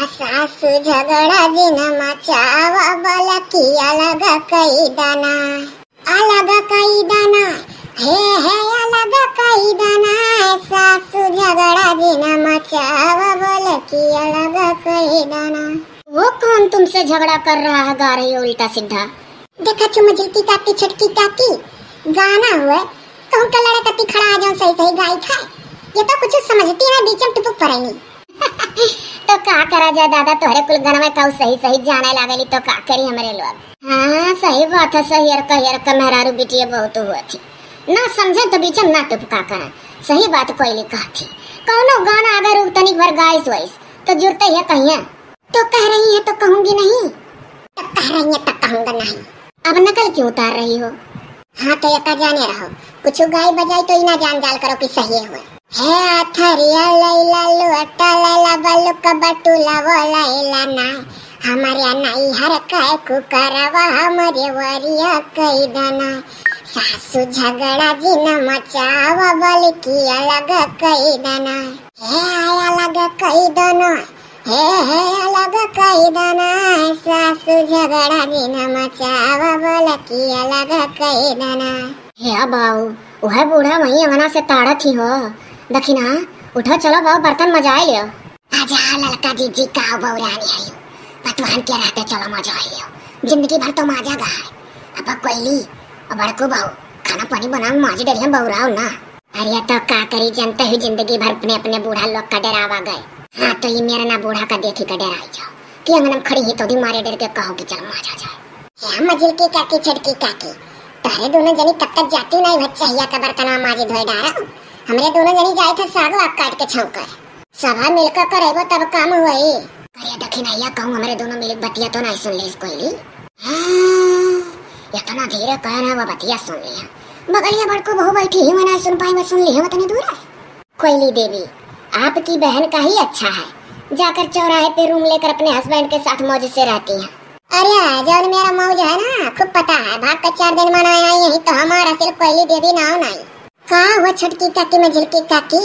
सासू झगड़ा जिन मचावा बोला कि अलग कई दाना अलग कई दाना हे अलग कई दाना। सासू झगड़ा जिन मचावा बोला कि अलग कई दाना। वो कौन तुमसे झगड़ा कर रहा है गा रही हो उल्टा सीधा? देखा चुमजलती काकी छटकी काकी गाना हुआ तो उनका लड़ा कति खड़ा आ जाऊं सही सही गाई था। ये तो कुछ समझती है बीच में टुपुक पड़ेगी। तो का करा जाए दादा तोहरे कुल गाना में काऊ सही सही जाने लागली तो का करी हमारे लोग। हाँ सही बात है। सही का मेहरारू बिटिया बहुत हुआ थी ना समझे तो बीच में ना टुपका करा। सही बात कोई लिखा थी कौनो गाना अगर तनिक भर गाइस वाइस तो जुड़ते है कहीं तो कह रही है तो कहूंगी नहीं तो कह रही है तो कहूंगा नहीं। अब नकल क्यों उतार रही हो? हाँ तो यका जाने रहो कुछ गाय बजाई तो इना जान जाल करो कि सही हुए। हे अथरिया लैला लुअटा लैला बलुक बटुला वो लैला ना हमारे नाई हर काय कुकरवा हमारे वरिया कई दाना। सासू झगड़ा जिन मचावा बोल की अलग कई दाना हे अलग कई दाना हे अलग कई दाना। सासू झगड़ा जिन मचावा बोल की अलग कई दाना। हे बाऊ वह बूढ़ा वही अंगना से ताड़ा थी हो दखिना उठो चलो बाऊ बर्तन मजाए लियो। आजा ललका जीजी का बौरानी आयो पतवान के रहते चलो मजाए लियो। जिंदगी भर तो माजा गा है अब कोयली अब बड़को बाऊ खाना पानी बना माजी डरिया बौराओ ना। अरे तो का करी जनते हुई जिंदगी भर अपने अपने बूढ़ा लोग का डरावा गए। हाँ तो ये मेरा ना बूढ़ा का देखी का डराई जाओ कि अंगनम खड़ी ही तो दी मारे डर के कहो कि चल माजा जाए। मजिल की काकी छटकी काकी तारे दोनों जनी तब तक जाती नहीं भच्चा का बर्तन माजी धोए डारा। हमरे दोनों जनी जाए थे साग आप काट के छौकर सभा मिलकर करेबो तब काम हुई। करे दखिनैया कहूँ हमरे दोनों मिल बतिया तो नहीं सुन ली कोई। इतना धीरे कहना वो बतिया सुन लिया बगलिया बड़को बहु बैठी ही मना सुन पाई वो सुन ली तने दूर। कोयली देवी आपकी बहन का ही अच्छा है जाकर चौराहे पे रूम लेकर अपने हस्बैंड के साथ मौज से रहती है। अरे जब मेरा मौज है ना खूब पता है भाग का 4 दिन मनाया यही तो हमारा सिर्फ कोयली देवी ना हो नहीं का वो छटकी काकी में झिलकी काकी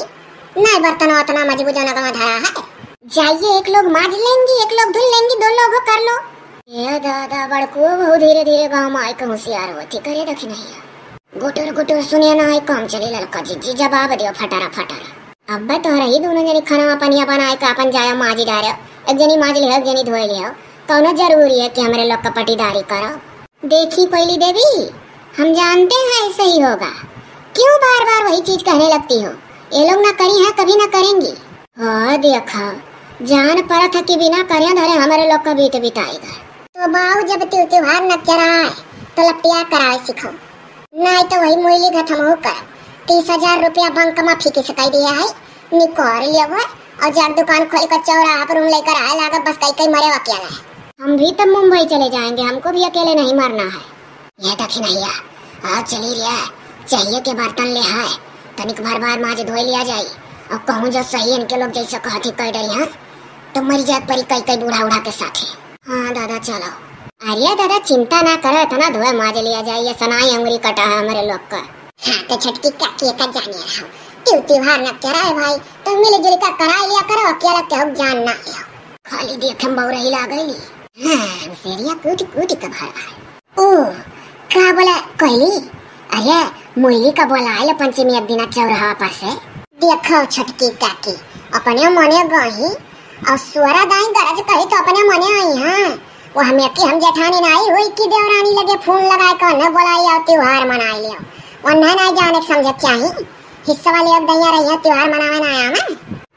नहीं बर्तन उतना मजबूत होने का धरा है। जाइए एक लोग माज लेंगी एक लोग धुल लेंगी 2 लोग कर लो। ये दादा बड़को बहुत धीरे धीरे गाँव में आए होशियार होती करे दखी नहीं गुटुर गुटुर सुनिए ना काम चले लड़का जी जवाब दियो फटारा फटारा। अब तो रही दोनों जनी खाना पानी बनाए का अपन जाया माजी डारे एक जनी माज लिया एक जनी धोए लिया कौनो जरूरी है कि हमारे लोग का पटीदारी करो। देखी कोयली देवी हम जानते हैं ऐसा ही होगा क्यों बार बार वही चीज कहने लगती हो। ये लोग ना करी है कभी ना करेंगी। हाँ देखा जान पड़ा था कि बिना करे धरे हमारे लोग का बीत बिताएगा। तो बाऊ जब त्योहार न चराए तो लपटिया कराए सिखो नहीं तो वही मोइली खत्म होकर 30,000 रुपया बैंक में फीके सकाई दिया है निकोर लिया वो और जब दुकान खोल कर चौराहा पर रूम लेकर आए लागा बस कई मरे अकेला है। हम भी तब मुंबई चले जाएंगे हमको भी अकेले नहीं मरना है। ये दखिनैया आज चली रिया चाहिए के बर्तन ले आए तनिक भर बार माज धोए लिया जाए और कहूँ जो सही इनके लोग जैसे कहती कर डरी है तो मरी जाए परी कई बूढ़ा उड़ा के साथ। हाँ दादा चलो। अरे दादा चिंता ना करो इतना धोए माज लिया जाए ये सनाई अंगुरी कटा है हमारे लोग का। हाँ तो छटकी काकी का जानिए रहो त्योहार न चराए भाई तो मिले जुल का करा लिया करो अकेला क्या जान ना खाली देखे बौरा ही ला गई। हाँ सेरिया कूट कूट का भरा ओ का बोला कोयली अरे मुरली का बोला है पंचमी एक दिन चौराहा पर से देखो छटकी काकी अपने मने गई और सुअरा दाई गरज कही तो अपने मने आई हाँ वो हमें कि हम जेठानी नाई हुई कि देवरानी लगे फोन लगाए कौन बोलाई और त्योहार मनाई लियो वन्ना नहीं जाने समझ चाहिए हिस्सा वाले अब दैया रही है त्योहार मनावे ना आया ना।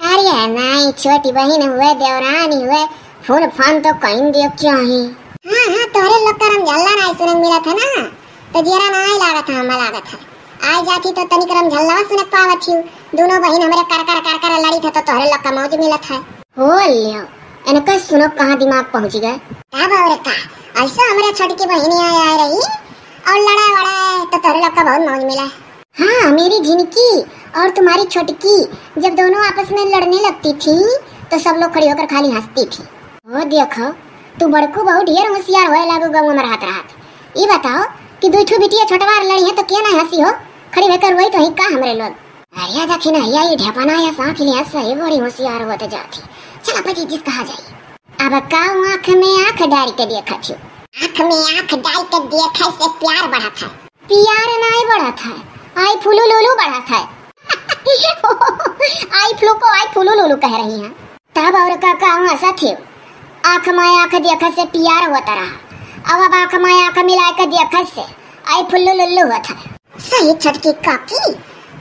अरे नहीं छोटी बहन हुए देवरानी हुए फूल फान तो कहीं दियो चाहिए। हाँ तोरे लोग करम झल्ला नहीं सुने मिला था ना तो जेरा नहीं लागा था हमें लागा था आज जाती तो तनिक करम झल्ला सुने पावत थी दोनों बहन हमारे कर लड़ी था तो तोरे लोग का मौज मिला था। हो लियो इनका सुनो कहाँ दिमाग पहुँच गए क्या बाबरे का ऐसा हमारे छोटी बहनी आ रही और लड़ा वड़ा तो तोरे लोग का बहुत मौज मिला। हाँ मेरी झिनकी और तुम्हारी छोटकी जब दोनों आपस में लड़ने लगती थी तो सब लोग खड़ी होकर खाली हंसती थी। ओ देखो तू बड़को बहुत ढेर होशियार होए लागू गाँव में रहत ये बताओ कि 2 बिटिया छोटवार लड़ी है तो क्या ना हंसी हो खड़ी होकर वही तो ही का हमरे लोग। अरे दखिन ये ढेपना या सांख लिया सही बड़ी होशियार होते जाती चल अपनी जिस कहा जाए अब का आँख में आँख डाल के देखा छू। आँख में आँख डाल के देखा से प्यार बढ़ा था। प्यार नहीं बढ़ा था, आई फुलू लुलू बढ़ा था। आई फ्लू को आई फुलू लुलू कह रही हैं। तब और का कहूँ ऐसा थी, आँख में आँख देखा से प्यार होता रहा। अब आँख में आँख मिला के देखा से आई फुल्लू लुल्लू हुआ था। सही छटकी काकी,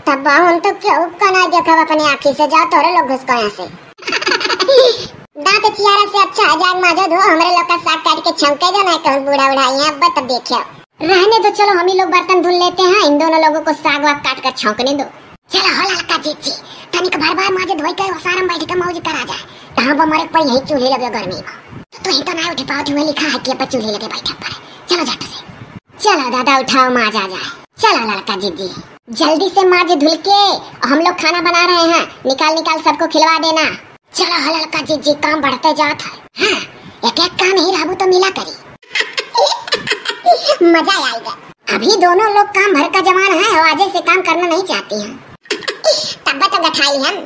तब बावन तो क्या का ना देखा अपनी आँखी से। जा तोरे लोग घुस को यहाँ से। दांत चियारा से अच्छा जाग माजो दो, हमारे लोग का साग काट के छौंके दो, ना कहूँ बूढ़ा उड़ाई है। अब तब देखियो रहने दो, चलो हम ही लोग बर्तन धुल लेते हैं, इन दोनों लोगों को साग वाग काट कर छौंकने दो। चलो हो लड़का जीजी, तनिक बार बार माजे धोई के वसारम बैठ के मौज करा जाए। कहाँ बमरे पर यही चूल्हे लगे गर्मी में, तो ही तो ना उठ पाओ। तुम्हें लिखा है कि अपन चूल्हे लगे बैठा पर। चलो झट से, चलो दादा उठाओ माज आ जाए। चलो लड़का जीजी जल्दी से माज धुल के, हम लोग खाना बना रहे हैं, निकाल निकाल सबको खिलवा देना। चलो हो लड़का जीजी, काम बढ़ते जात है। हाँ, एक एक काम ही रहबू तो मिला करी। मजा आएगा। अभी दोनों लोग काम भर का जवान है, आवाजे से काम करना नहीं चाहती हैं। तब तो गठाई हम।